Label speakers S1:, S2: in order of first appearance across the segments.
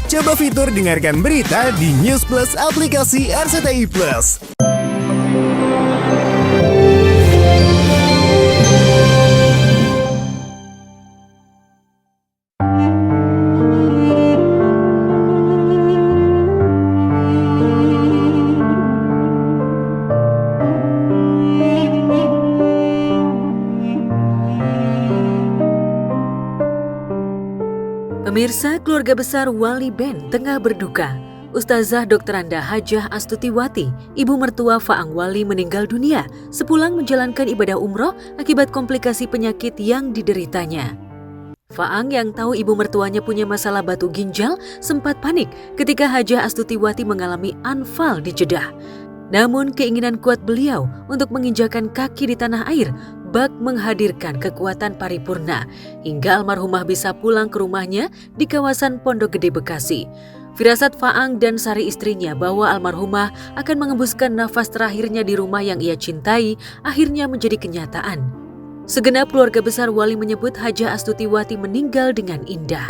S1: Coba fitur dengarkan berita di News Plus aplikasi RCTI Plus.
S2: Pemirsa, keluarga besar Wali Ben tengah berduka. Ustazah Dr. Anda Hajah Astutiwati, ibu mertua Faang Wali meninggal dunia sepulang menjalankan ibadah umroh akibat komplikasi penyakit yang dideritanya. Faang yang tahu ibu mertuanya punya masalah batu ginjal sempat panik ketika Hajah Astutiwati mengalami anfal di Jeddah. Namun keinginan kuat beliau untuk menginjakan kaki di tanah air bak menghadirkan kekuatan paripurna hingga almarhumah bisa pulang ke rumahnya di kawasan Pondok Gede Bekasi. Firasat Faang dan Sari istrinya bahwa almarhumah akan mengembuskan nafas terakhirnya di rumah yang ia cintai akhirnya menjadi kenyataan. Segenap keluarga besar Wali menyebut Hajah Astutiwati meninggal dengan indah.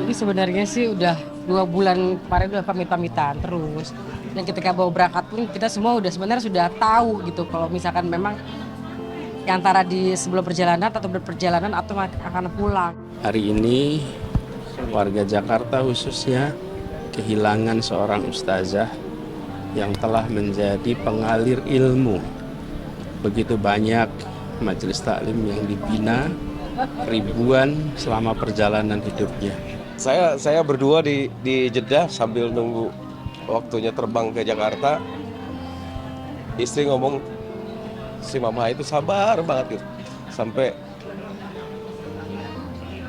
S3: Jadi sebenarnya sih udah 2 bulan kemarin udah pamit-pamitan terus. Dan ketika bawa berangkat pun kita semua sebenarnya sudah tahu gitu kalau misalkan memang antara di sebelum perjalanan atau berperjalanan atau akan pulang.
S4: Hari ini warga Jakarta khususnya kehilangan seorang ustazah yang telah menjadi pengalir ilmu. Begitu banyak majelis taklim yang dibina, ribuan selama perjalanan hidupnya.
S5: Saya berdua di Jeddah sambil nunggu waktunya terbang ke Jakarta. Istri ngomong, si mama itu sabar banget gitu. Sampai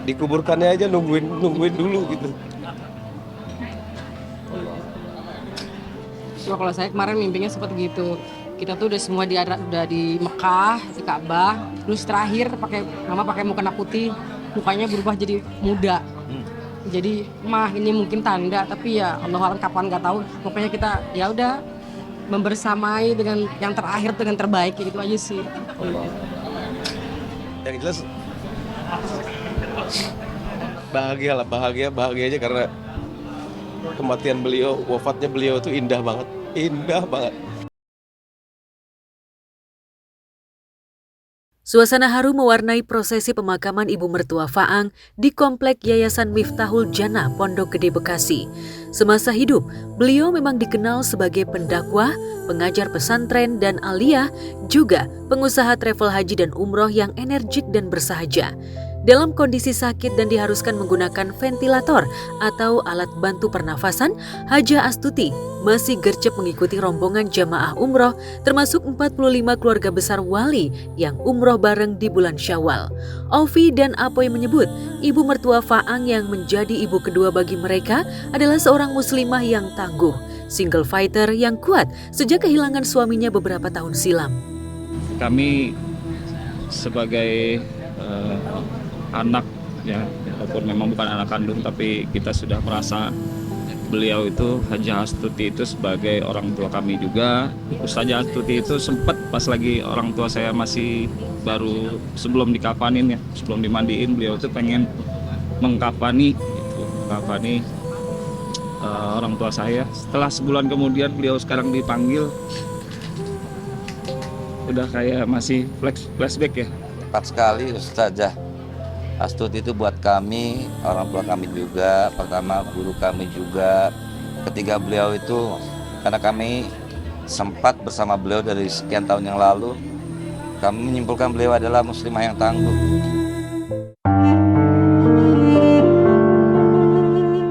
S5: dikuburkannya aja nungguin dulu gitu.
S3: Kalau saya kemarin mimpinya seperti gitu. Kita tuh udah semua udah di Mekah, di Ka'bah. Terus terakhir mama pakai mukena putih, mukanya berubah jadi muda. Jadi ini mungkin tanda, tapi ya Allah alam kapan nggak tahu. Pokoknya kita ya udah membersamai dengan yang terakhir dengan terbaik gitu aja sih.
S5: Yang jelas bahagia aja karena kematian beliau, wafatnya beliau itu indah banget.
S2: Suasana haru mewarnai prosesi pemakaman ibu mertua Faang di Komplek Yayasan Miftahul Jannah Pondok Gede Bekasi. Semasa hidup, beliau memang dikenal sebagai pendakwah, pengajar pesantren dan aliyah, juga pengusaha travel haji dan umroh yang energik dan bersahaja. Dalam kondisi sakit dan diharuskan menggunakan ventilator atau alat bantu pernafasan, Hajah Astuti masih gercep mengikuti rombongan jamaah umroh termasuk 45 keluarga besar Wali yang umroh bareng di bulan Syawal. Ovi dan Apoy menyebut ibu mertua Faang yang menjadi ibu kedua bagi mereka adalah seorang muslimah yang tangguh, single fighter yang kuat sejak kehilangan suaminya beberapa tahun silam.
S6: Kami sebagai anak ya, walaupun memang bukan anak kandung, tapi kita sudah merasa beliau itu Hajah Astuti itu sebagai orang tua kami juga. Ustazah Astuti itu sempat pas lagi orang tua saya masih baru sebelum dikafanin ya, sebelum dimandiin, beliau itu pengen mengkafani orang tua saya. Setelah sebulan kemudian beliau sekarang dipanggil, udah kayak masih flashback ya.
S7: Tepat sekali Ustazah Astuti itu buat kami, orang tua kami juga, pertama guru kami juga. Ketiga beliau itu, karena kami sempat bersama beliau dari sekian tahun yang lalu, kami menyimpulkan beliau adalah muslimah yang tangguh.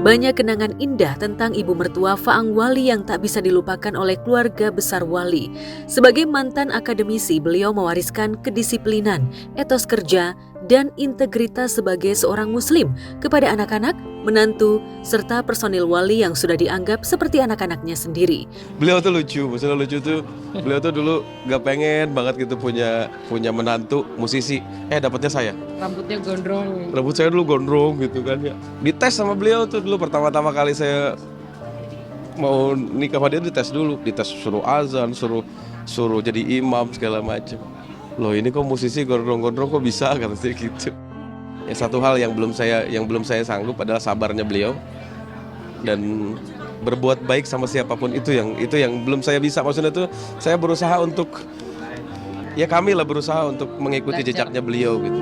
S2: Banyak kenangan indah tentang ibu mertua Faang Wali yang tak bisa dilupakan oleh keluarga besar Wali. Sebagai mantan akademisi, beliau mewariskan kedisiplinan, etos kerja, dan integritas sebagai seorang muslim kepada anak-anak, menantu, serta personil Wali yang sudah dianggap seperti anak-anaknya sendiri.
S5: Beliau tuh lucu, maksudnya lucu tuh. Beliau tuh dulu gak pengen banget gitu punya menantu musisi. Dapatnya saya.
S3: Rambutnya gondrong.
S5: Rambut saya dulu gondrong gitu kan ya. Dites sama beliau tuh dulu pertama-tama kali saya mau nikah sama dia, dites dulu. Dites suruh azan, suruh jadi imam segala macam. Loh ini kok musisi gondrong-gondrong kok bisa, kata saya gitu. Ya, satu hal yang belum saya sanggup adalah sabarnya beliau dan berbuat baik sama siapapun, itu yang belum saya bisa. Maksudnya tuh saya berusaha untuk, ya kami lah berusaha untuk mengikuti jejaknya beliau gitu.